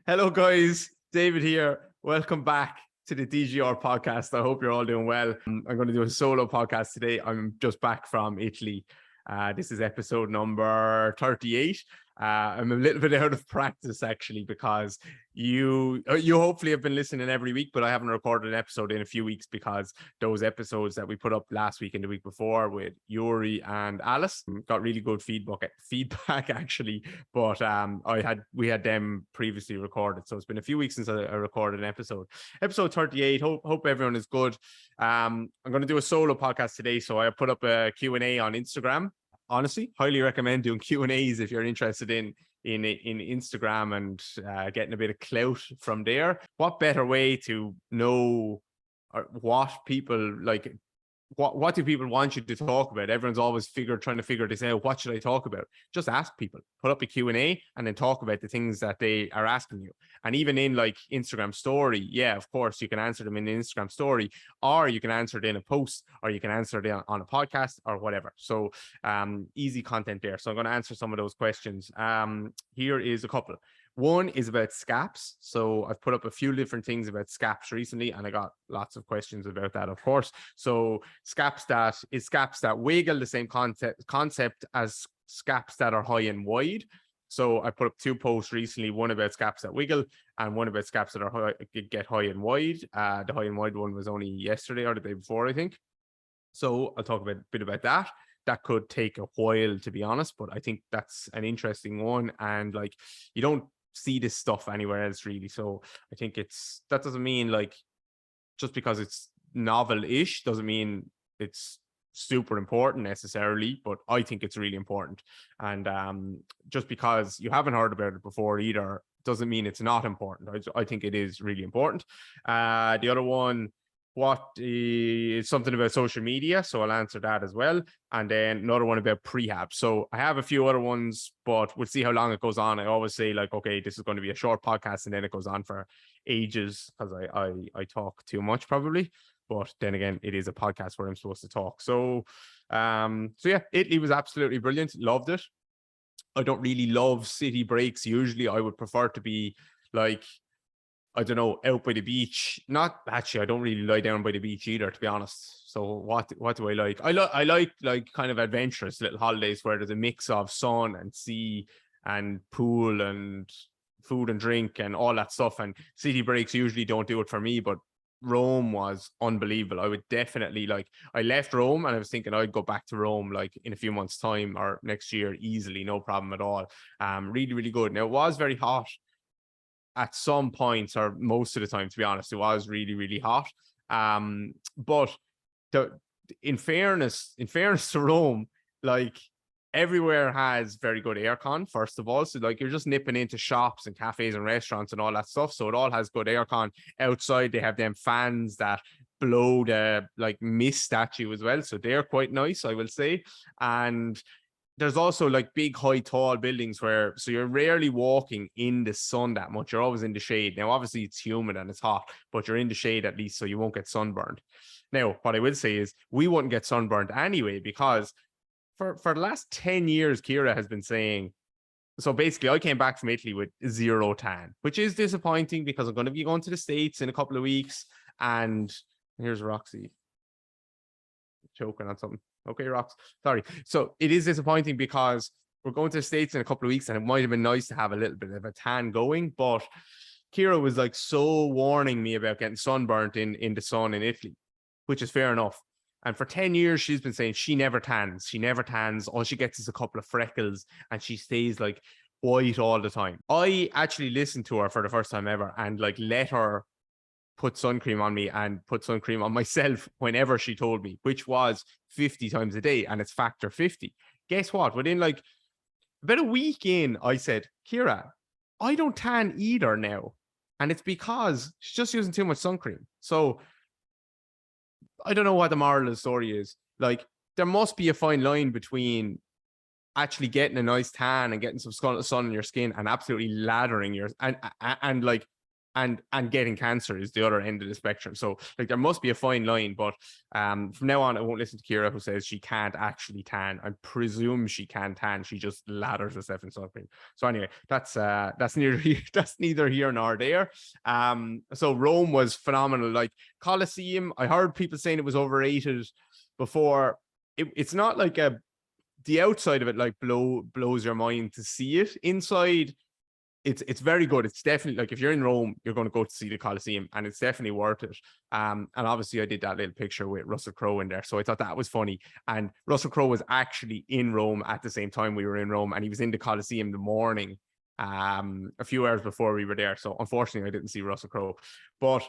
Hello, guys. David here. Welcome back to the DGR podcast. I hope you're all doing well. I'm going to do a solo podcast today. I'm just back from Italy. This is episode number 38. I'm a little bit out of practice actually because you hopefully have been listening every week, but I haven't recorded an episode in a few weeks because those episodes that we put up last week and the week before with Yuri and Alice got really good feedback actually. But we had them previously recorded, so it's been a few weeks since I recorded an episode. Episode 38. Hope everyone is good. I'm going to do a solo podcast today, so I put up a Q&A on Instagram. Honestly, highly recommend doing Q&As if you're interested in Instagram and getting a bit of clout from there. What better way to know what people like? What do people want you to talk about? Everyone's always trying to figure this out. What should I talk about? Just ask people, put up a Q&A and then talk about the things that they are asking you. And even in like Instagram story, yeah, of course, you can answer them in an Instagram story, or you can answer it in a post, or you can answer it on a podcast or whatever. So easy content there. So I'm going to answer some of those questions. Here is a couple. One is about Scaps. So I've put up a few different things about Scaps recently, and I got lots of questions about that, of course. So Scaps that wiggle, the same concept as Scaps that are high and wide. So I put up two posts recently, one about Scaps that wiggle and one about Scaps that are get high and wide. The high and wide one was only yesterday or the day before, I think. So I'll talk a bit about that. That could take a while, to be honest, but I think that's an interesting one. And like, you don't see this stuff anywhere else really. So I think that doesn't mean like just because it's novel-ish doesn't mean it's super important necessarily, but I think it's really important. And just because you haven't heard about it before either doesn't mean it's not important. I think it is really important. The other one, what is something about social media, so I'll answer that as well. And then another one about prehab. So I have a few other ones, but we'll see how long it goes on. I always say like, okay, this is going to be a short podcast, and then it goes on for ages because I talk too much probably. But then again, it is a podcast where I'm supposed to talk. So yeah, Italy was absolutely brilliant. Loved it. I don't really love city breaks usually. I would prefer to be like, I don't know, out by the beach. Not actually, I don't really lie down by the beach either, to be honest. So what do I like? I like kind of adventurous little holidays where there's a mix of sun and sea and pool and food and drink and all that stuff. And city breaks usually don't do it for me, but Rome was unbelievable. I would definitely I left Rome and I was thinking I'd go back to Rome like in a few months' time or next year easily, no problem at all. Really, really good. Now it was very hot at some points, or most of the time, to be honest. It was really, really hot. But in fairness to Rome, like everywhere has very good aircon, first of all. So like you're just nipping into shops and cafes and restaurants and all that stuff. So it all has good aircon. Outside, they have them fans that blow the like mist at you as well. So they're quite nice, I will say. And there's also like big, high, tall buildings so you're rarely walking in the sun that much. You're always in the shade. Now, obviously it's humid and it's hot, but you're in the shade at least so you won't get sunburned. Now, what I will say is we wouldn't get sunburned anyway, because for the last 10 years, Kira has been saying, so basically I came back from Italy with zero tan, which is disappointing because I'm going to be going to the States in a couple of weeks. And here's Roxy choking on something. Okay, Rox, sorry. So it is disappointing because we're going to the States in a couple of weeks and it might have been nice to have a little bit of a tan going, but Kira was like so warning me about getting sunburnt in the sun in Italy, which is fair enough. And for 10 years, she's been saying she never tans. She never tans. All she gets is a couple of freckles and she stays like white all the time. I actually listened to her for the first time ever and like let her put sun cream on me and put sun cream on myself whenever she told me, which was 50 times a day, and it's factor 50. Guess what? Within like about a week in, I said, Kira, I don't tan either now. And it's because she's just using too much sun cream. So I don't know what the moral of the story is. Like, there must be a fine line between actually getting a nice tan and getting some sun on your skin and absolutely lathering your and like and getting cancer is the other end of the spectrum. So like there must be a fine line, but from now on I won't listen to Kira who says she can't actually tan. I presume she can tan, she just lathers herself in sunscreen. So anyway, that's neither here nor there. So Rome was phenomenal. Like Colosseum, I heard people saying it was overrated before. It's not like the outside of it like blows your mind to see it. Inside, it's very good. It's definitely like if you're in Rome, you're going to go to see the Colosseum, and it's definitely worth it. And obviously I did that little picture with Russell Crowe in there, so I thought that was funny. And Russell Crowe was actually in Rome at the same time we were in Rome, and he was in the Colosseum the morning, a few hours before we were there. So unfortunately, I didn't see Russell Crowe, but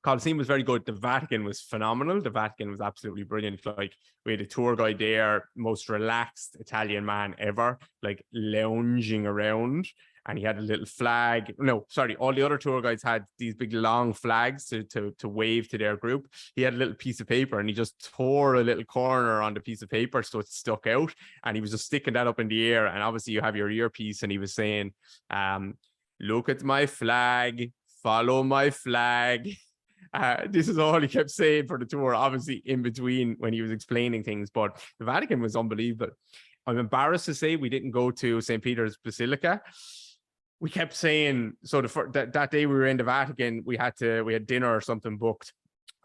Colosseum was very good. The Vatican was phenomenal. The Vatican was absolutely brilliant. Like we had a tour guide there, most relaxed Italian man ever, like lounging around. And he had a little flag. No, sorry, all the other tour guides had these big long flags to wave to their group. He had a little piece of paper and he just tore a little corner on the piece of paper so it stuck out. And he was just sticking that up in the air. And obviously you have your earpiece, and he was saying, look at my flag, follow my flag. This is all he kept saying for the tour, obviously in between when he was explaining things. But the Vatican was unbelievable. I'm embarrassed to say we didn't go to St. Peter's Basilica. We kept saying, so that day we were in the Vatican, we had dinner or something booked,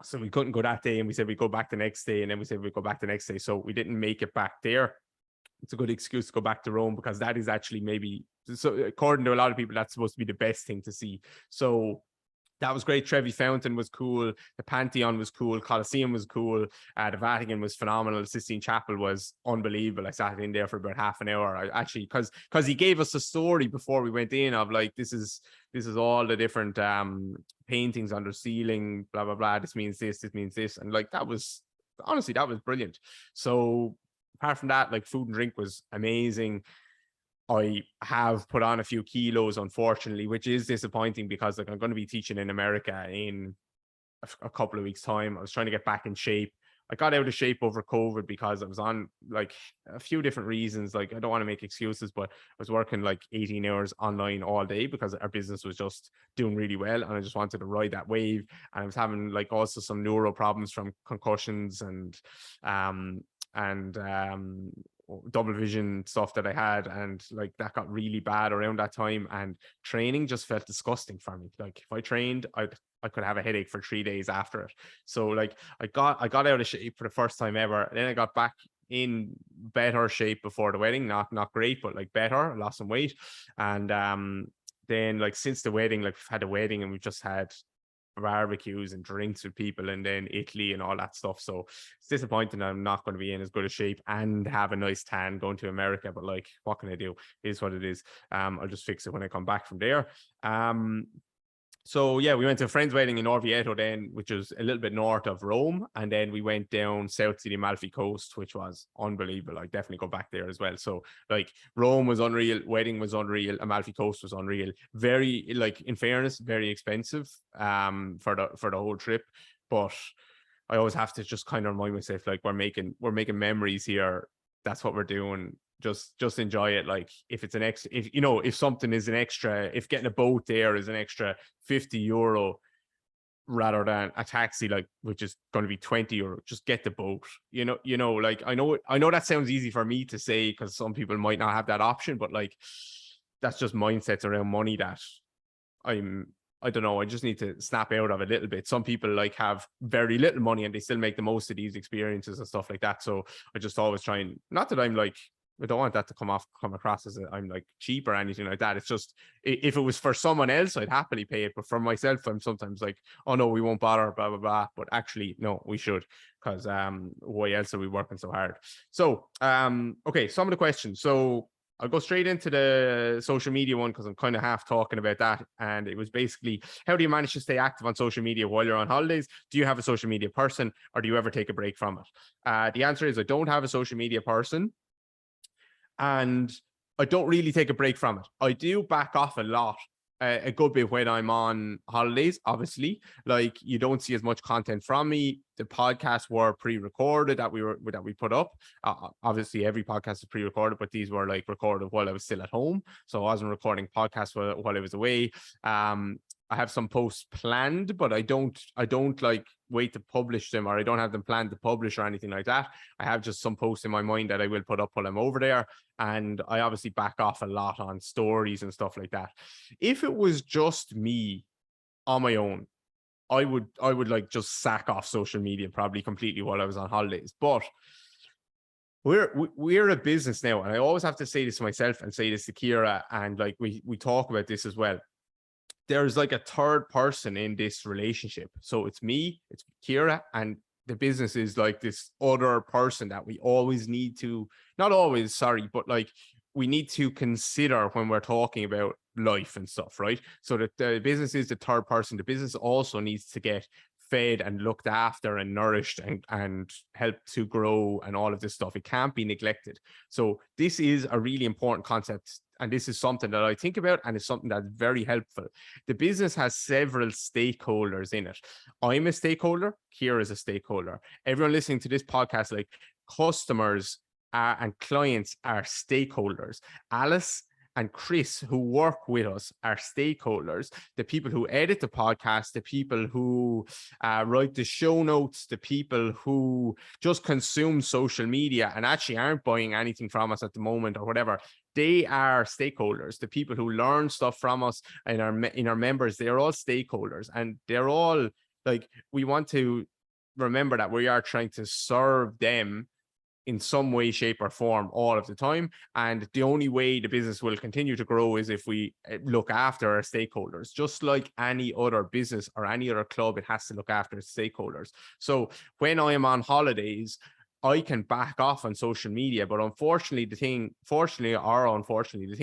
so we couldn't go that day, and we said we'd go back the next day, and then we said we'd go back the next day, so we didn't make it back there. It's a good excuse to go back to Rome, because that is actually maybe, so according to a lot of people, that's supposed to be the best thing to see. So that was great. Trevi Fountain was cool. The Pantheon was cool. Colosseum was cool. The Vatican was phenomenal. The Sistine Chapel was unbelievable. I sat in there for about half an hour. I actually, because he gave us a story before we went in of like, this is all the different paintings on the ceiling, blah, blah, blah. This means this means this. And like, that was, honestly, that was brilliant. So apart from that, like food and drink was amazing. I have put on a few kilos, unfortunately, which is disappointing because like I'm going to be teaching in America in a couple of weeks' time. I was trying to get back in shape. I got out of shape over COVID because I was on like a few different reasons. Like I don't want to make excuses, but I was working like 18 hours online all day because our business was just doing really well. And I just wanted to ride that wave. And I was having like also some neuro problems from concussions and double vision stuff that I had, and like that got really bad around that time, and training just felt disgusting for me. Like if I trained, I could have a headache for 3 days after it. So like I got out of shape for the first time ever, and then I got back in better shape before the wedding. Not great, but like better. I lost some weight. And then like since the wedding, like we've had a wedding and we've just had barbecues and drinks with people, and then Italy and all that stuff. So it's disappointing that I'm not going to be in as good a shape and have a nice tan going to America, but like what can I do? It is what it is. I'll just fix it when I come back from there. So yeah, we went to a friend's wedding in Orvieto then, which was a little bit north of Rome, and then we went down south to the Amalfi Coast, which was unbelievable. I definitely go back there as well. So like Rome was unreal, wedding was unreal, Amalfi Coast was unreal. Very, like in fairness, very expensive for the whole trip, but I always have to just kind of remind myself like we're making memories here. That's what we're doing. Just enjoy it. Like if it's an extra, if something is an extra, if getting a boat there is an extra €50 rather than a taxi, like which is going to be €20, just get the boat. Like I know that sounds easy for me to say because some people might not have that option, but like that's just mindsets around money that I don't know. I just need to snap out of a little bit. Some people like have very little money and they still make the most of these experiences and stuff like that. So I just always try and, not that I'm like, I don't want that to come across as I'm like cheap or anything like that. It's just, if it was for someone else, I'd happily pay it. But for myself, I'm sometimes like, oh no, we won't bother, blah, blah, blah. But actually, no, we should, because why else are we working so hard? So, okay, some of the questions. So I'll go straight into the social media one because I'm kind of half talking about that. And it was basically, how do you manage to stay active on social media while you're on holidays? Do you have a social media person, or do you ever take a break from it? The answer is I don't have a social media person, and I don't really take a break from it. I do back off a lot, a good bit when I'm on holidays. Obviously, like you don't see as much content from me. The podcasts were pre-recorded that we put up. Obviously, every podcast is pre-recorded, but these were like recorded while I was still at home, so I wasn't recording podcasts while I was away. I have some posts planned, but I don't like wait to publish them, or I don't have them planned to publish or anything like that. I have just some posts in my mind that I will put up while I'm over there. And I obviously back off a lot on stories and stuff like that. If it was just me on my own, I would like just sack off social media probably completely while I was on holidays. But we're a business now, and I always have to say this to myself and say this to Kira, and like we talk about this as well. There's like a third person in this relationship. So it's me, it's Kira, and the business is like this other person that we always need to, not always, sorry, but like we need to consider when we're talking about life and stuff, right? So that the business is the third person. The business also needs to get fed and looked after and nourished and helped to grow and all of this stuff. It can't be neglected. So this is a really important concept. And this is something that I think about, and it's something that's very helpful. The business has several stakeholders in it. I'm a stakeholder. Kira is a stakeholder. Everyone listening to this podcast, like customers and clients, are stakeholders. Alice and Chris, who work with us, are stakeholders. The people who edit the podcast, the people who write the show notes, the people who just consume social media and actually aren't buying anything from us at the moment or whatever, they are stakeholders. The people who learn stuff from us and our members, they are all stakeholders, and they're all like, we want to remember that we are trying to serve them in some way, shape, or form all of the time. And the only way the business will continue to grow is if we look after our stakeholders. Just like any other business or any other club, it has to look after its stakeholders. So when I am on holidays, I can back off on social media, but unfortunately, the thing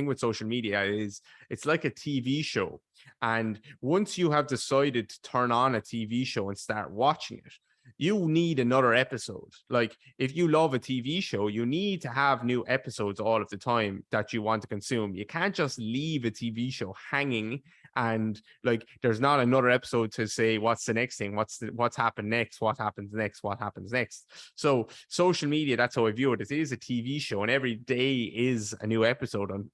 with social media is it's like a TV show. And once you have decided to turn on a TV show and start watching it, you need another episode. Like if you love a TV show, you need to have new episodes all of the time that you want to consume. You can't just leave a TV show hanging and like there's not another episode to say what's the next thing, what's happened next, what happens next. So social media, that's how I view it. It is a TV show, and every day is a new episode on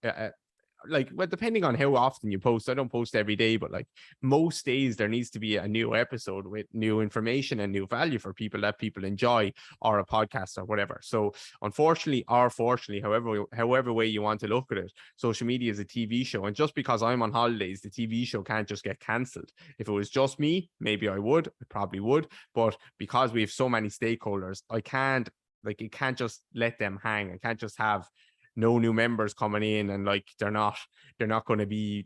like, well, depending on how often you post. I don't post every day, but like most days there needs to be a new episode with new information and new value for people that people enjoy, or a podcast or whatever. So unfortunately or fortunately, however way you want to look at it, social media is a TV show. And just because I'm on holidays, the TV show can't just get cancelled. If it was just me, maybe I probably would. But because we have so many stakeholders, it can't just let them hang. I can't just have no new members coming in and like there's not going to be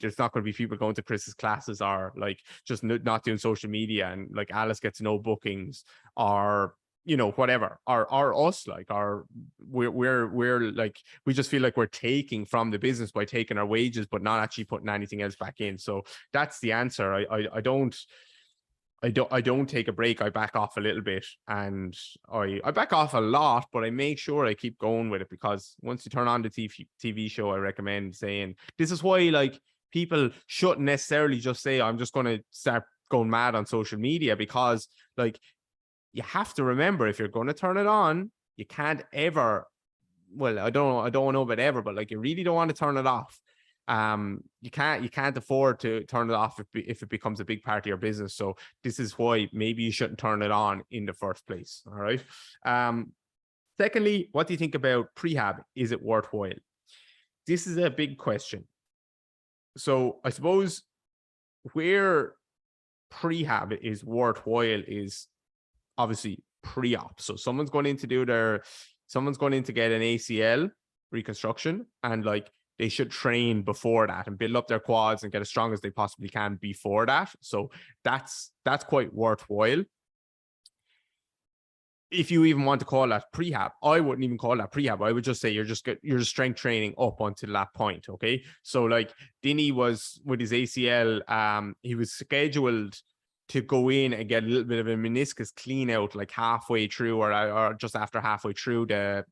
people going to Chris's classes, or like just not doing social media, and like Alice gets no bookings, or whatever, or us, like, or we're like, we just feel like we're taking from the business by taking our wages but not actually putting anything else back in. So that's the answer. I don't take a break. I back off a little bit, and I back off a lot, but I make sure I keep going with it, because once you turn on the TV show, I recommend saying, this is why like people shouldn't necessarily just say, I'm just going to start going mad on social media, because like you have to remember, if you're going to turn it on, you can't ever, well, I don't know about ever, but like you really don't want to turn it off. You can't afford to turn it off if it becomes a big part of your business. So this is why maybe you shouldn't turn it on in the first place. All right. Secondly, what do you think about Prehab? Is it worthwhile? This is a big question. So I suppose where Prehab is worthwhile is obviously pre-op. So someone's going in to get an ACL reconstruction, and like they should train before that and build up their quads and get as strong as they possibly can before that. So that's quite worthwhile. If you even want to call that prehab, I wouldn't even call that prehab. I would just say you're just strength training up until that point. Okay. So like Dinny was with his ACL, he was scheduled to go in and get a little bit of a meniscus clean out like halfway through or just after halfway through the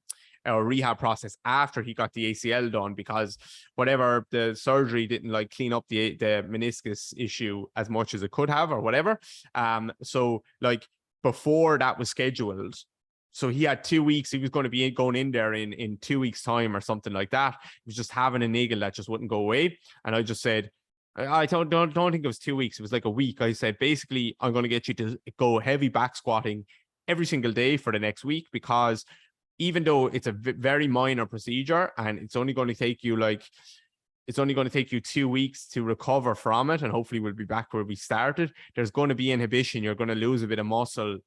rehab process after he got the ACL done, because whatever, the surgery didn't like clean up the meniscus issue as much as it could have or whatever. So like before that was scheduled, so he had 2 weeks. He was going to be going in there in 2 weeks time or something like that. He was just having a niggle that just wouldn't go away. And I just said, I don't think it was 2 weeks. It was like a week. I said, basically, I'm going to get you to go heavy back squatting every single day for the next week, because even though it's a very minor procedure and it's only going to take you 2 weeks to recover from it, and hopefully we'll be back where we started. There's going to be inhibition. You're going to lose a bit of muscle,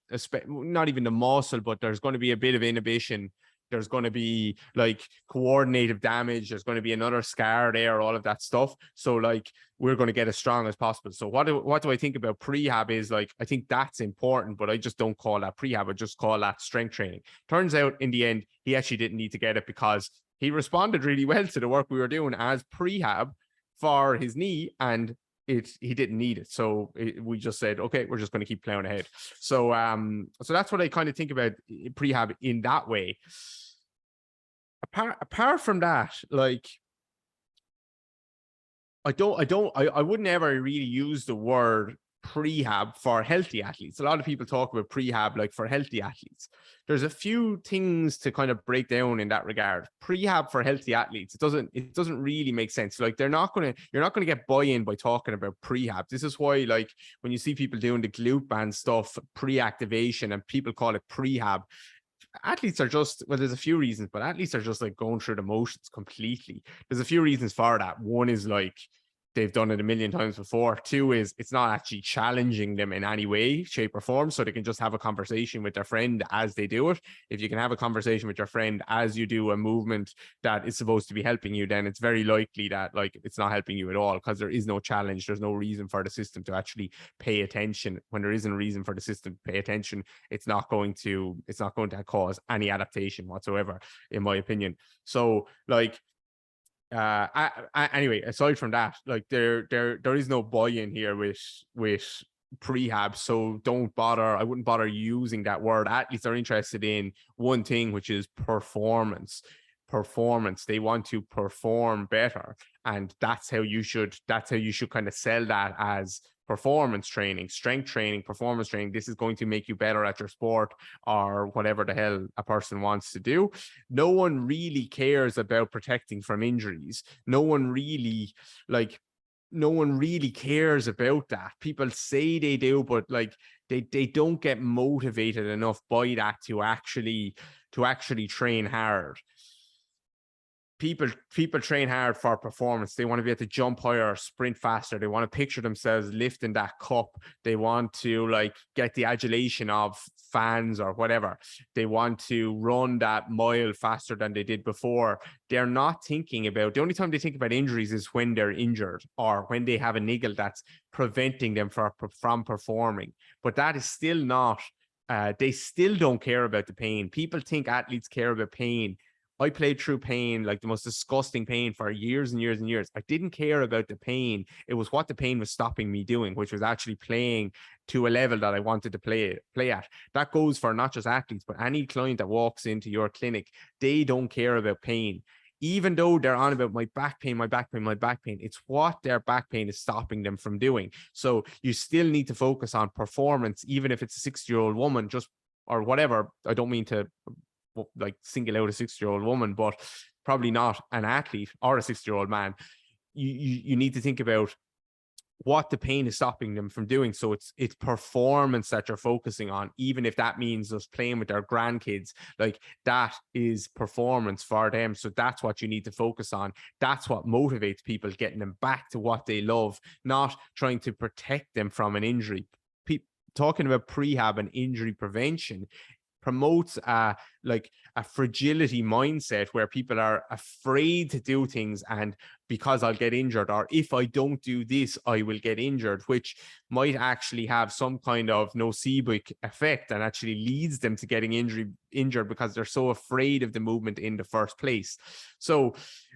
not even the muscle, but there's going to be a bit of inhibition. There's going to be like coordinative damage. There's going to be another scar there, all of that stuff. So like, we're going to get as strong as possible. So what do I think about prehab is like, I think that's important, but I just don't call that prehab. I just call that strength training. Turns out in the end, he actually didn't need to get it, because he responded really well to the work we were doing as prehab for his knee, and he didn't need it. So we just said, okay, we're just going to keep plowing ahead. So so that's what I kind of think about prehab in that way. Apart from that, like, I wouldn't ever really use the word prehab for healthy athletes. A lot of people talk about prehab like for healthy athletes. There's a few things to kind of break down in that regard. Prehab for healthy athletes, it doesn't really make sense. Like, you're not gonna get buy-in by talking about prehab. This is why, like, when you see people doing the glute band stuff, pre-activation, and people call it prehab, athletes are just, well, there's a few reasons, but athletes are just like going through the motions completely. There's a few reasons for that. One is like, they've done it a million times before. Two is it's not actually challenging them in any way, shape, or form, so they can just have a conversation with their friend as they do it. If you can have a conversation with your friend as you do a movement that is supposed to be helping you, then it's very likely that like it's not helping you at all, because there is no challenge. There's no reason for the system to actually pay attention. When there isn't a reason for the system to pay attention, it's not going to cause any adaptation whatsoever, in my opinion. So like, anyway, aside from that, like, there is no buy-in here with prehab, so don't bother. I wouldn't bother using that word. Athletes are interested in one thing, which is performance. They want to perform better, and that's how you should kind of sell that as performance training, strength training, performance training. This is going to make you better at your sport, or whatever the hell a person wants to do. No one really cares about protecting from injuries. No one really cares about that. People say they do, but like, they don't get motivated enough by that to actually train hard. People train hard for performance. They want to be able to jump higher, sprint faster. They want to picture themselves lifting that cup. They want to like get the adulation of fans or whatever. They want to run that mile faster than they did before. They're not thinking about, the only time they think about injuries is when they're injured, or when they have a niggle that's preventing them from performing. But that is still not, they still don't care about the pain. People think athletes care about pain. I played through pain, like the most disgusting pain, for years and years and years. I didn't care about the pain. It was what the pain was stopping me doing, which was actually playing to a level that I wanted to play at. That goes for not just athletes, but any client that walks into your clinic. They don't care about pain. Even though they're on about my back pain, it's what their back pain is stopping them from doing. So you still need to focus on performance, even if it's a 60-year-old woman, or whatever. I don't mean to like single out a 60-year-old woman, but probably not an athlete or a 60-year-old man. You need to think about what the pain is stopping them from doing. So it's performance that you're focusing on, even if that means just playing with their grandkids. Like, that is performance for them. So that's what you need to focus on. That's what motivates people, getting them back to what they love, not trying to protect them from an injury. Talking about prehab and injury prevention promotes like a fragility mindset, where people are afraid to do things, and because I'll get injured, or if I don't do this, I will get injured, which might actually have some kind of nocivic effect, and actually leads them to getting injured because they're so afraid of the movement in the first place. So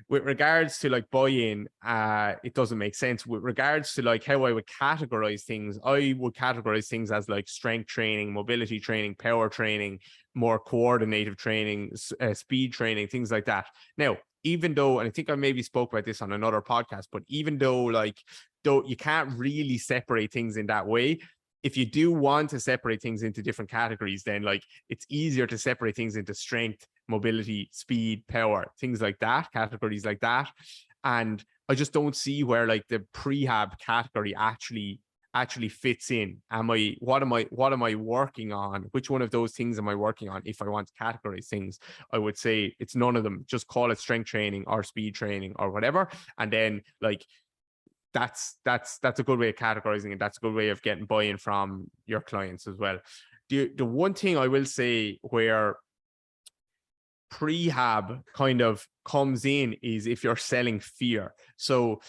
with regards to like buy-in, it doesn't make sense. With regards to like how I would categorize things, I would categorize things as like strength training, mobility training, power training, more coordinative training, speed training, things like that. Now, even though, and I think I maybe spoke about this on another podcast, but even though you can't really separate things in that way, if you do want to separate things into different categories, then like it's easier to separate things into strength, mobility, speed, power, things like that, categories like that. And I just don't see where like the prehab category actually fits in. What am I working on? Which one of those things am I working on? If I want to categorize things, I would say it's none of them. Just call it strength training or speed training or whatever. And then like that's a good way of categorizing it. That's a good way of getting buy-in from your clients as well. The one thing I will say where prehab kind of comes in is if you're selling fear. So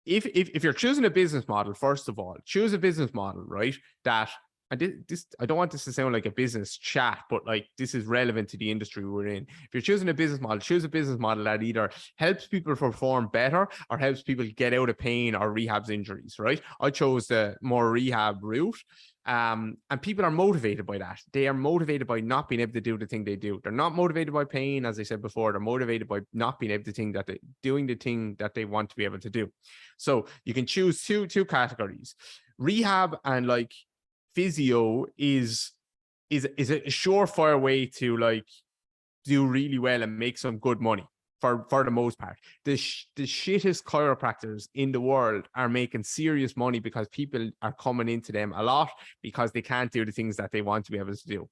if you're choosing a business model, first of all, choose a business model, right? That, and this, I don't want this to sound like a business chat, but like this is relevant to the industry we're in. If you're choosing a business model, choose a business model that either helps people perform better or helps people get out of pain or rehabs injuries, right? I chose the more rehab route. And people are motivated by that. They are motivated by not being able to do the thing they do. They're not motivated by pain, as I said before. They're motivated by not being able to doing the thing that they want to be able to do. So you can choose two categories. Rehab and like physio is a surefire way to like do really well and make some good money for the most part. The shittest chiropractors in the world are making serious money because people are coming into them a lot because they can't do the things that they want to be able to do.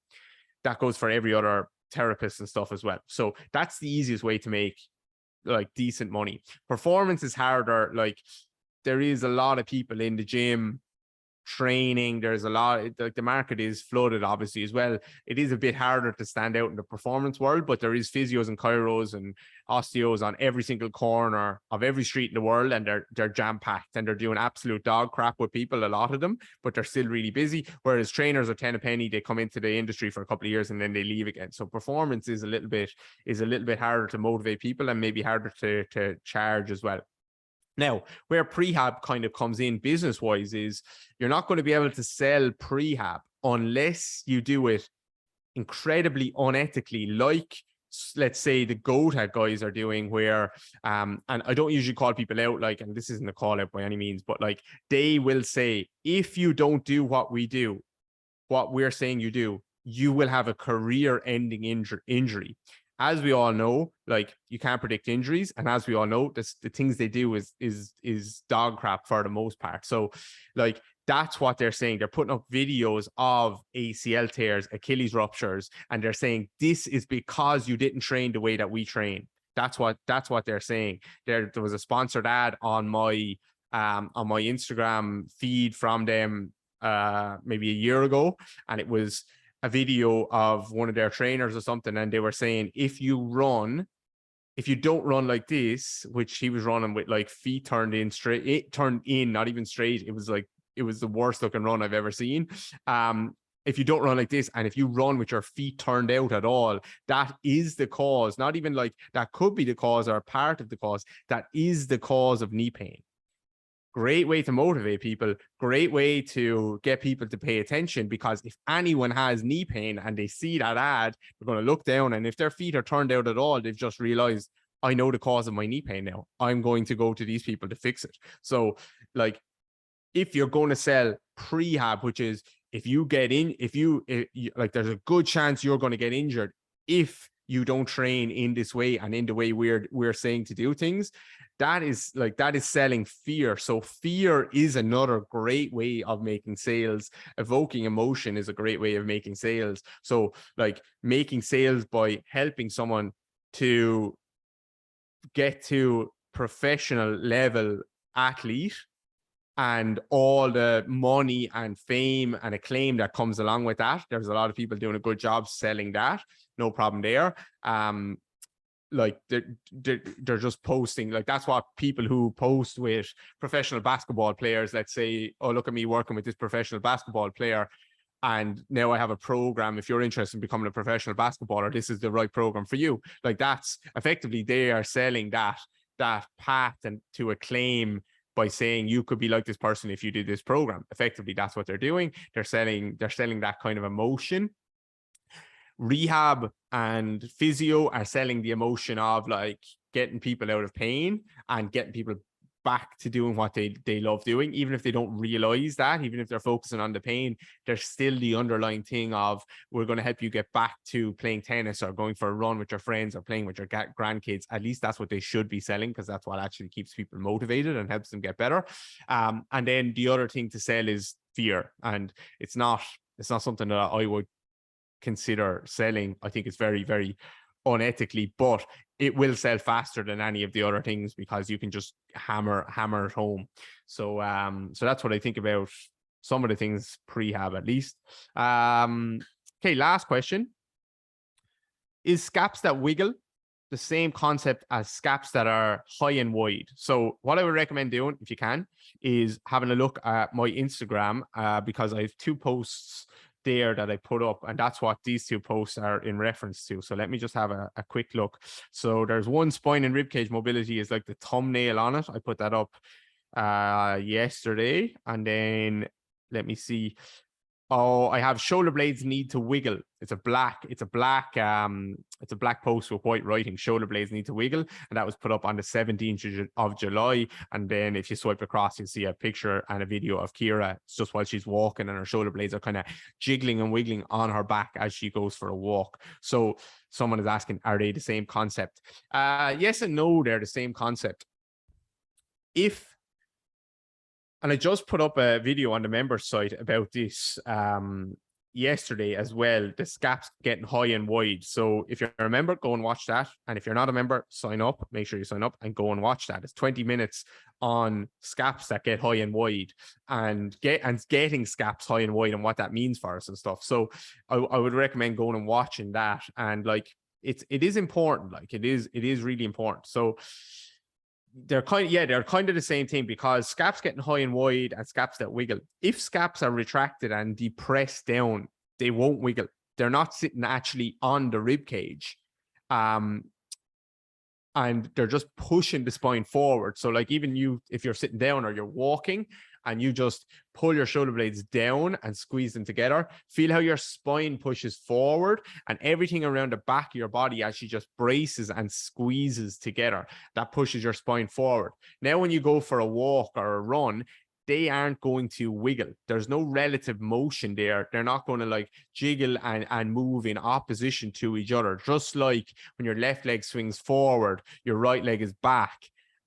That goes for every other therapist and stuff as well. So that's the easiest way to make like decent money. Performance is harder. Like there is a lot of people in the gym training. There's a lot, like the market is flooded obviously as well. It is a bit harder to stand out in the performance world, but there is physios and chiros and osteos on every single corner of every street in the world, and they're jam-packed and they're doing absolute dog crap with people, a lot of them, but they're still really busy. Whereas trainers are 10 a penny, they come into the industry for a couple of years and then they leave again. So performance is a little bit harder to motivate people and maybe harder to charge as well. Now, where prehab kind of comes in business-wise is you're not going to be able to sell prehab unless you do it incredibly unethically, like let's say the GoTag guys are doing, where and I don't usually call people out, like, and this isn't a call out by any means, but like they will say, if you don't do what we do, what we're saying you do, you will have a career-ending injury. As we all know, like you can't predict injuries, and as we all know, the things they do is dog crap for the most part. So, like that's what they're saying. They're putting up videos of ACL tears, Achilles ruptures, and they're saying this is because you didn't train the way that we train. That's what they're saying. There was a sponsored ad on my Instagram feed from them maybe a year ago, and it was a video of one of their trainers or something, and they were saying, if you don't run like this, which he was running with like feet turned in straight, it turned in, not even straight. It was the worst looking run I've ever seen. If you don't run like this, and if you run with your feet turned out at all, that is the cause. Not even like that could be the cause or part of the cause. That is the cause of knee pain. Great way to motivate people, great way to get people to pay attention, because if anyone has knee pain and they see that ad, they're going to look down, and if their feet are turned out at all, they've just realized, I know the cause of my knee pain now. I'm going to go to these people to fix it. So like, if you're going to sell prehab, which is if you like, there's a good chance you're going to get injured if you don't train in this way and in the way we're saying to do things. That is selling fear. So fear is another great way of making sales. Evoking emotion is a great way of making sales. So like making sales by helping someone to get to professional level athlete, and all the money and fame and acclaim that comes along with that. There's a lot of people doing a good job selling that. No problem there. Like they're just posting, like that's what people who post with professional basketball players, let's say, oh, look at me working with this professional basketball player, and now I have a program. If you're interested in becoming a professional basketballer, this is the right program for you. Like that's effectively, they are selling that path and to acclaim by saying you could be like this person if you did this program. Effectively, that's what they're doing. They're selling that kind of emotion. Rehab and physio are selling the emotion of like getting people out of pain and getting people back to doing what they love doing, even if they don't realize that, even if they're focusing on the pain, there's still the underlying thing of, we're going to help you get back to playing tennis or going for a run with your friends or playing with your grandkids. At least that's what they should be selling, because that's what actually keeps people motivated and helps them get better. And then the other thing to sell is fear, and it's not something that I would consider selling. I think it's very, very unethically, but it will sell faster than any of the other things because you can just hammer it home. So so that's what I think about some of the things prehab, at least. Okay, last question. Is scaps that wiggle the same concept as scaps that are high and wide? So what I would recommend doing, if you can, is having a look at my Instagram, because I have 2 posts there that I put up, and that's what these 2 posts are in reference to. So let me just have a quick look. So there's one, spine and ribcage mobility is like the thumbnail on it. I put that up yesterday, and then let me see. Oh, I have shoulder blades need to wiggle. It's a black post with white writing. Shoulder blades need to wiggle, and that was put up on the 17th of July. And then if you swipe across, you'll see a picture and a video of Kira. It's just while she's walking, and her shoulder blades are kind of jiggling and wiggling on her back as she goes for a walk. So someone is asking, are they the same concept? Yes and no, they're the same concept. And I just put up a video on the members site about this yesterday as well, the scaps getting high and wide. So if you're a member, go and watch that. And if you're not a member, sign up. Make sure you sign up and go and watch that. It's 20 minutes on scaps that get high and wide, and getting scaps high and wide and what that means for us and stuff. So I would recommend going and watching that. And like, it is important. Like it is really important. So they're kind of the same thing, because scaps getting high and wide and scaps that wiggle. If scaps are retracted and depressed down, they won't wiggle. They're not sitting actually on the rib cage. And they're just pushing the spine forward. So like, even you, if you're sitting down or you're walking and you just pull your shoulder blades down and squeeze them together, feel how your spine pushes forward and everything around the back of your body actually just braces and squeezes together. That pushes your spine forward. Now, when you go for a walk or a run, they aren't going to wiggle. There's no relative motion there. They're not going to like jiggle and move in opposition to each other. Just like when your left leg swings forward, your right leg is back.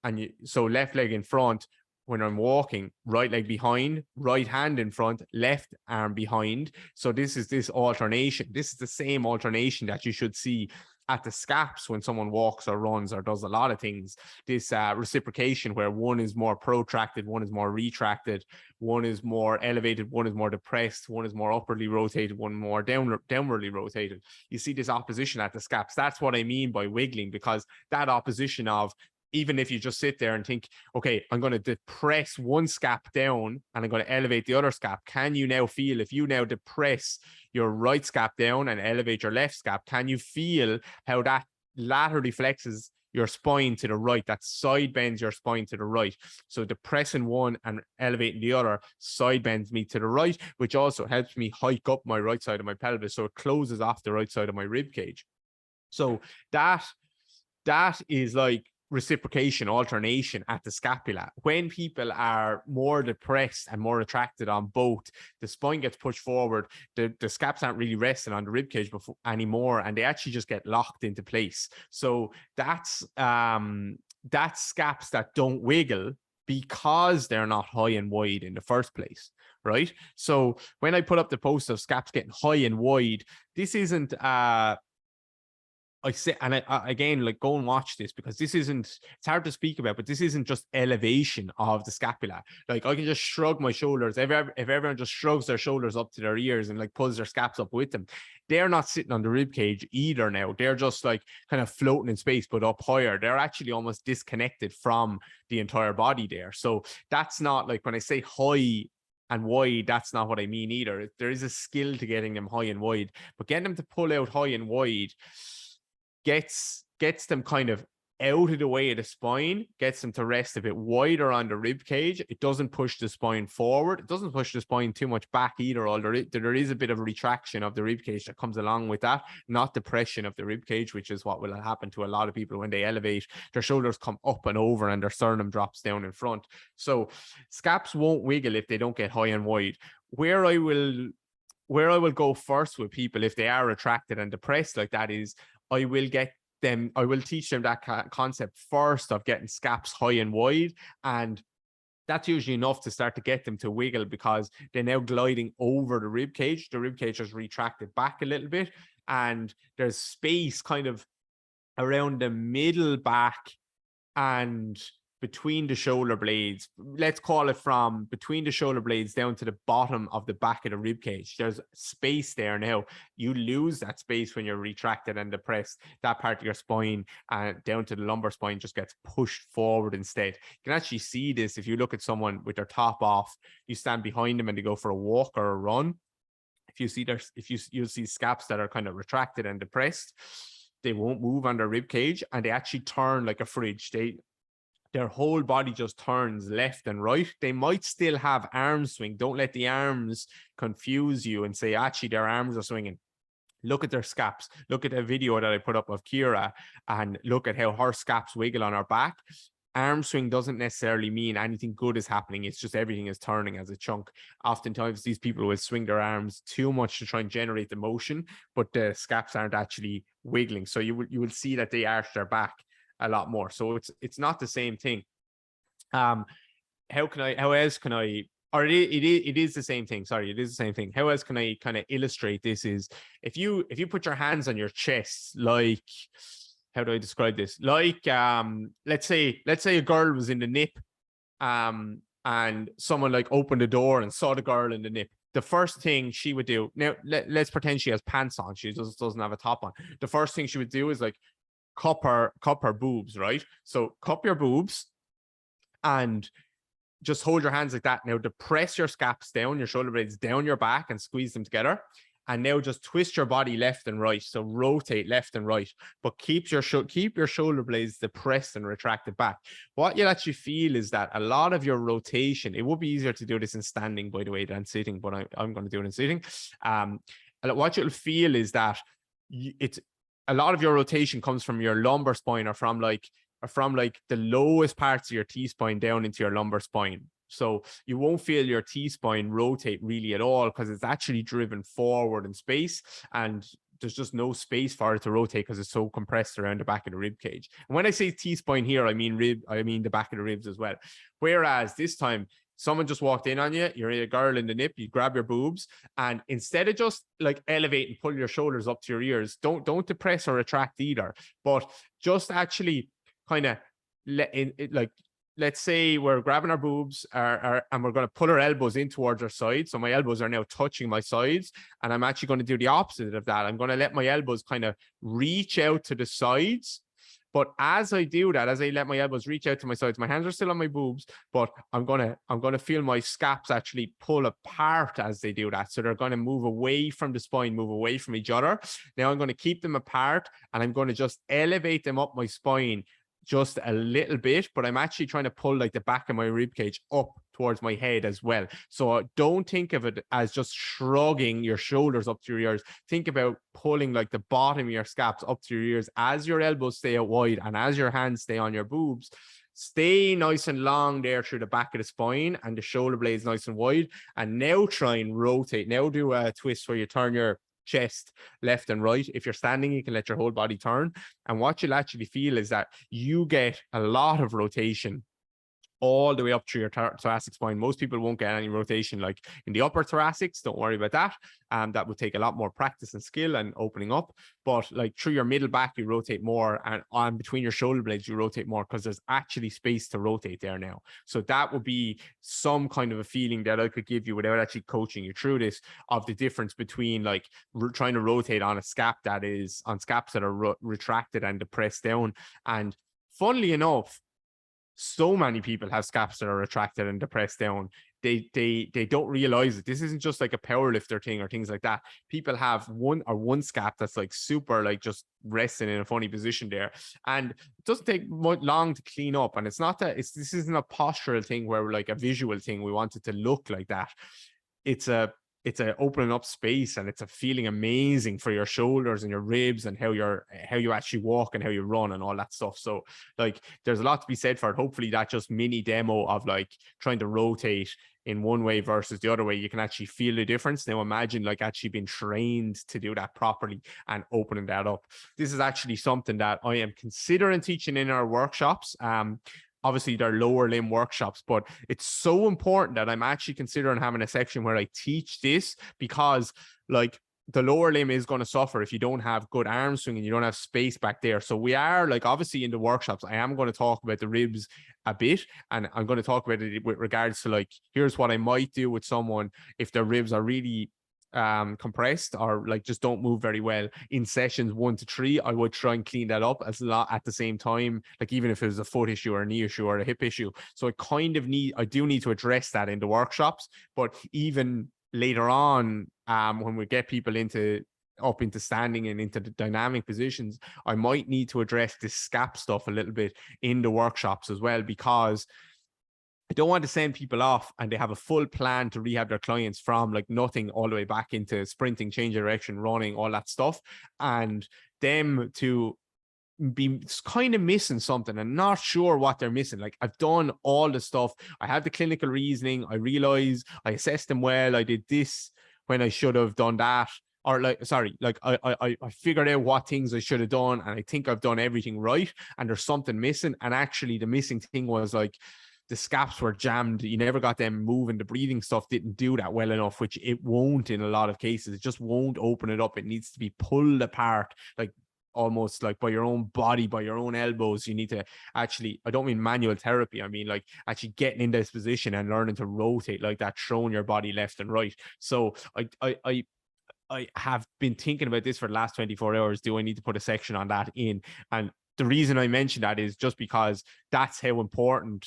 And so left leg in front. When I'm walking, right leg behind, right hand in front, left arm behind. So this is this alternation. This is the same alternation that you should see at the scaps when someone walks or runs or does a lot of things. This reciprocation, where one is more protracted, one is more retracted, one is more elevated, one is more depressed, one is more upwardly rotated, one more downwardly rotated. You see this opposition at the scaps. That's what I mean by wiggling, because that opposition of, even if you just sit there and think, okay, I'm going to depress one scap down and I'm going to elevate the other scap. Can you now feel, if you now depress your right scap down and elevate your left scap, can you feel how that laterally flexes your spine to the right? That side bends your spine to the right. So depressing one and elevating the other side bends me to the right, which also helps me hike up my right side of my pelvis. So it closes off the right side of my rib cage. So that is like reciprocation, alternation at the scapula. When people are more depressed and more retracted on both, the spine gets pushed forward, the scaps aren't really resting on the rib cage anymore, and they actually just get locked into place. So that's scaps that don't wiggle because they're not high and wide in the first place, right? So when I put up the post of scaps getting high and wide, this isn't I say, and I again, like, go and watch this, because this isn't, it's hard to speak about, but this isn't just elevation of the scapula. Like, I can just shrug my shoulders. If everyone just shrugs their shoulders up to their ears and like pulls their scaps up with them, they're not sitting on the rib cage either now. They're just like kind of floating in space, but up higher. They're actually almost disconnected from the entire body there. So that's not, like, when I say high and wide, that's not what I mean either. There is a skill to getting them high and wide, but getting them to pull out high and wide gets them kind of out of the way of the spine, gets them to rest a bit wider on the rib cage. It doesn't push the spine forward. It doesn't push the spine too much back either, although there is a bit of a retraction of the rib cage that comes along with that, not depression of the rib cage, which is what will happen to a lot of people when they elevate. Their shoulders come up and over and their sternum drops down in front. So scaps won't wiggle if they don't get high and wide. Where I will go first with people if they are retracted and depressed like that is I will teach them that concept first of getting scaps high and wide, and that's usually enough to start to get them to wiggle because they're now gliding over the rib cage. The rib cage is retracted back a little bit, and there's space kind of around the middle back and between the shoulder blades. Let's call it from between the shoulder blades down to the bottom of the back of the rib cage. There's space there now. You lose that space when you're retracted and depressed. That part of your spine down to the lumbar spine just gets pushed forward instead. You can actually see this if you look at someone with their top off. You stand behind them and they go for a walk or a run. If you see you'll see scaps that are kind of retracted and depressed. They won't move on their rib cage and they actually turn like a fridge. Their whole body just turns left and right. They might still have arm swing. Don't let the arms confuse you and say, actually, their arms are swinging. Look at their scaps. Look at a video that I put up of Kira and look at how her scaps wiggle on her back. Arm swing doesn't necessarily mean anything good is happening. It's just everything is turning as a chunk. Oftentimes, these people will swing their arms too much to try and generate the motion, but the scaps aren't actually wiggling. So you will see that they arch their back a lot more. So it's not the same thing. How else can I, or it is the same thing. Sorry, it is the same thing. How else can I kind of illustrate this is if you put your hands on your chest, like, how do I describe this? Like, let's say a girl was in the nip, and someone like opened the door and saw the girl in the nip. The first thing she would do, now let's pretend she has pants on. She doesn't have a top on. The first thing she would do is like cup her boobs, right? So cup your boobs and just hold your hands like that. Now depress your scaps down, your shoulder blades down your back and squeeze them together. And now just twist your body left and right. So rotate left and right, but keep your shoulder blades depressed and retracted back. What you'll actually feel is that a lot of your rotation, it would be easier to do this in standing, by the way, than sitting, but I'm going to do it in sitting. What you'll feel is that it's a lot of your rotation comes from your lumbar spine or from like the lowest parts of your T-spine down into your lumbar spine. So you won't feel your T-spine rotate really at all because it's actually driven forward in space and there's just no space for it to rotate because it's so compressed around the back of the rib cage. And when I say T-spine here, I mean the back of the ribs as well. Whereas this time, someone just walked in on you, you're a girl in the nip, you grab your boobs, and instead of just like elevate and pull your shoulders up to your ears, don't depress or retract either, but just actually kind of let's say we're grabbing our boobs and we're going to pull our elbows in towards our sides. So my elbows are now touching my sides, and I'm actually going to do the opposite of that. I'm going to let my elbows kind of reach out to the sides. But as I do that, as I let my elbows reach out to my sides, my hands are still on my boobs, but I'm gonna feel my scaps actually pull apart as they do that. So they're going to move away from the spine, move away from each other. Now I'm going to keep them apart, and I'm going to just elevate them up my spine just a little bit, but I'm actually trying to pull like the back of my rib cage up towards my head as well. So don't think of it as just shrugging your shoulders up to your ears. Think about pulling like the bottom of your scaps up to your ears as your elbows stay out wide and as your hands stay on your boobs. Stay nice and long there through the back of the spine and the shoulder blades nice and wide. And now try and rotate. Now do a twist where you turn your chest left and right. If you're standing, you can let your whole body turn, and what you'll actually feel is that you get a lot of rotation all the way up through your thoracic spine. Most people won't get any rotation like in the upper thoracics. Don't worry about that. That would take a lot more practice and skill and opening up. But like through your middle back, you rotate more, and on between your shoulder blades, you rotate more because there's actually space to rotate there now. So that would be some kind of a feeling that I could give you without actually coaching you through this, of the difference between like trying to rotate on a scap that is on scaps that are retracted and depressed down. And funnily enough, so many people have scaps that are retracted and depressed down. They don't realize it. This isn't just like a power lifter thing or things like that. People have one scap that's like super, like just resting in a funny position there, and it doesn't take long to clean up. And it's not that this isn't a postural thing where we're like a visual thing. We want it to look like that. It's a opening up space, and it's a feeling amazing for your shoulders and your ribs and how you actually walk and how you run and all that stuff. So like there's a lot to be said for it. Hopefully that just mini demo of like trying to rotate in one way versus the other way, you can actually feel the difference. Now imagine like actually being trained to do that properly and opening that up. This is actually something that I am considering teaching in our workshops. Obviously they're lower limb workshops, but it's so important that I'm actually considering having a section where I teach this, because like the lower limb is going to suffer if you don't have good arm swing and you don't have space back there. So we are like, obviously in the workshops, I am going to talk about the ribs a bit, and I'm going to talk about it with regards to like, here's what I might do with someone if their ribs are really compressed or like just don't move very well. In sessions 1 to 3, I would try and clean that up as a lot at the same time, like even if it was a foot issue or a knee issue or a hip issue. So I do need to address that in the workshops. But even later on, when we get people up into standing and into the dynamic positions, I might need to address this scap stuff a little bit in the workshops as well, because I don't want to send people off and they have a full plan to rehab their clients from like nothing all the way back into sprinting, change of direction, running, all that stuff, and them to be kind of missing something and not sure what they're missing. Like I've done all the stuff. I have the clinical reasoning. I realize I assessed them well. I did this when I should have done that. Or like, sorry, like I figured out what things I should have done, and I think I've done everything right, and there's something missing. And actually the missing thing was like the scaps were jammed. You never got them moving. The breathing stuff didn't do that well enough, which it won't in a lot of cases. It just won't open it up. It needs to be pulled apart, like almost like by your own body, by your own elbows. You need to actually, I don't mean manual therapy, I mean like actually getting in this position and learning to rotate like that, throwing your body left and right. So I have been thinking about this for the last 24 hours. Do I need to put a section on that in? And the reason I mentioned that is just because that's how important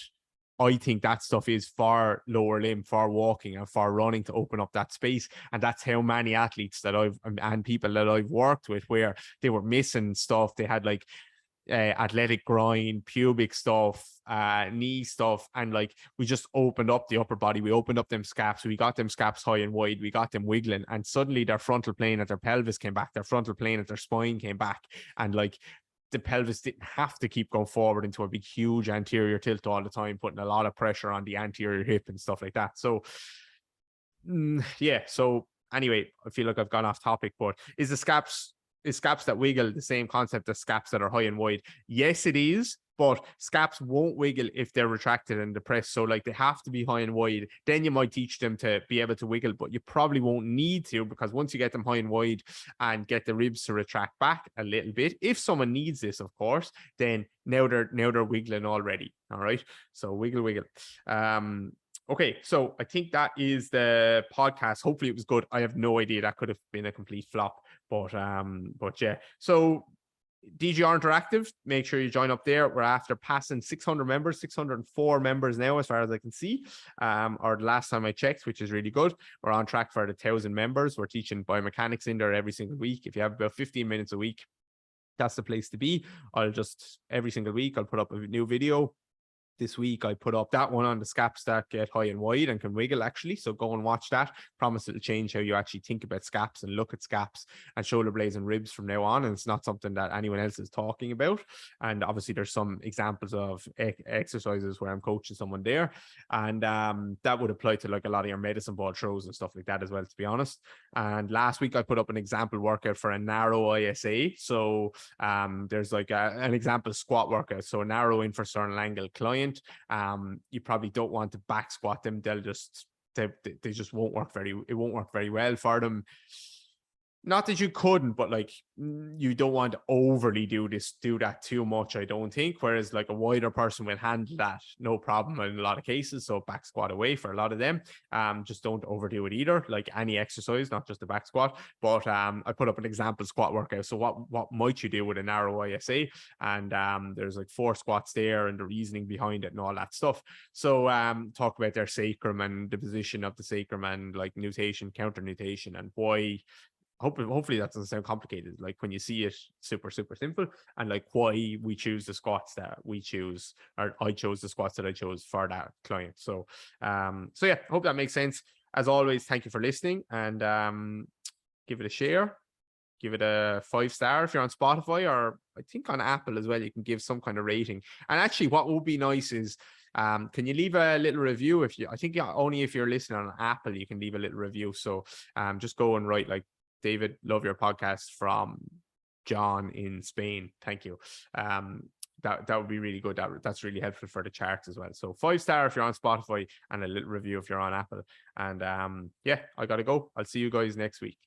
I think that stuff is for lower limb, for walking and for running, to open up that space. And that's how many athletes that and people that I've worked with, where they were missing stuff. They had like athletic groin, pubic stuff, knee stuff, and like we just opened up the upper body. We opened up them scaps. We got them scaps high and wide. We got them wiggling, and suddenly their frontal plane at their pelvis came back. Their frontal plane at their spine came back, and like the pelvis didn't have to keep going forward into a big, huge anterior tilt all the time, putting a lot of pressure on the anterior hip and stuff like that. So, yeah. So anyway, I feel like I've gone off topic, but is scaps that wiggle the same concept as scaps that are high and wide? Yes, it is. But scaps won't wiggle if they're retracted and depressed. So like they have to be high and wide. Then you might teach them to be able to wiggle, but you probably won't need to, because once you get them high and wide and get the ribs to retract back a little bit, if someone needs this, of course, then now they're wiggling already. All right. So wiggle. Okay, so I think that is the podcast. Hopefully it was good. I have no idea. That could have been a complete flop, but yeah. So DGR Interactive, make sure you join up there. We're after passing 600 members, 604 members now, as far as I can see. Or the last time I checked, which is really good. We're on track for the 1,000 members. We're teaching biomechanics in there every single week. If you have about 15 minutes a week, that's the place to be. Every single week, I'll put up a new video. This week I put up that one on the scaps that get high and wide and can wiggle, actually. So go and watch that. Promise it'll change how you actually think about scaps and look at scaps and shoulder blades and ribs from now on. And it's not something that anyone else is talking about. And obviously there's some examples of exercises where I'm coaching someone there. And that would apply to like a lot of your medicine ball throws and stuff like that as well, to be honest. And last week I put up an example workout for a narrow ISA. So there's like an example squat workout. So a narrow infrasternal angle client. You probably don't want to back squat them. They just won't work very well for them. not that you couldn't, but like you don't want to overly do that too much, I don't think. Whereas like a wider person will handle that no problem in a lot of cases. So back squat away for a lot of them. Just don't overdo it either. Like any exercise, not just the back squat. But I put up an example squat workout. So what might you do with a narrow ISA? And there's like 4 squats there and the reasoning behind it and all that stuff. So talk about their sacrum and the position of the sacrum and like nutation, counter nutation, and why. Hopefully that doesn't sound complicated. Like when you see it, super simple, and like why we choose the squats that we choose, or I chose the squats that I chose for that client. So yeah, hope that makes sense. As always, thank you for listening, and give it a share, give it a 5-star if you're on Spotify, or I think on Apple as well. You can give some kind of rating. And actually, what would be nice is, can you leave a little review? I think only if you're listening on Apple, you can leave a little review. So just go and write like, David, love your podcast from John in Spain. Thank you. That would be really good. That's really helpful for the charts as well. So 5-star if you're on Spotify, and a little review if you're on Apple. And yeah, I gotta go. I'll see you guys next week.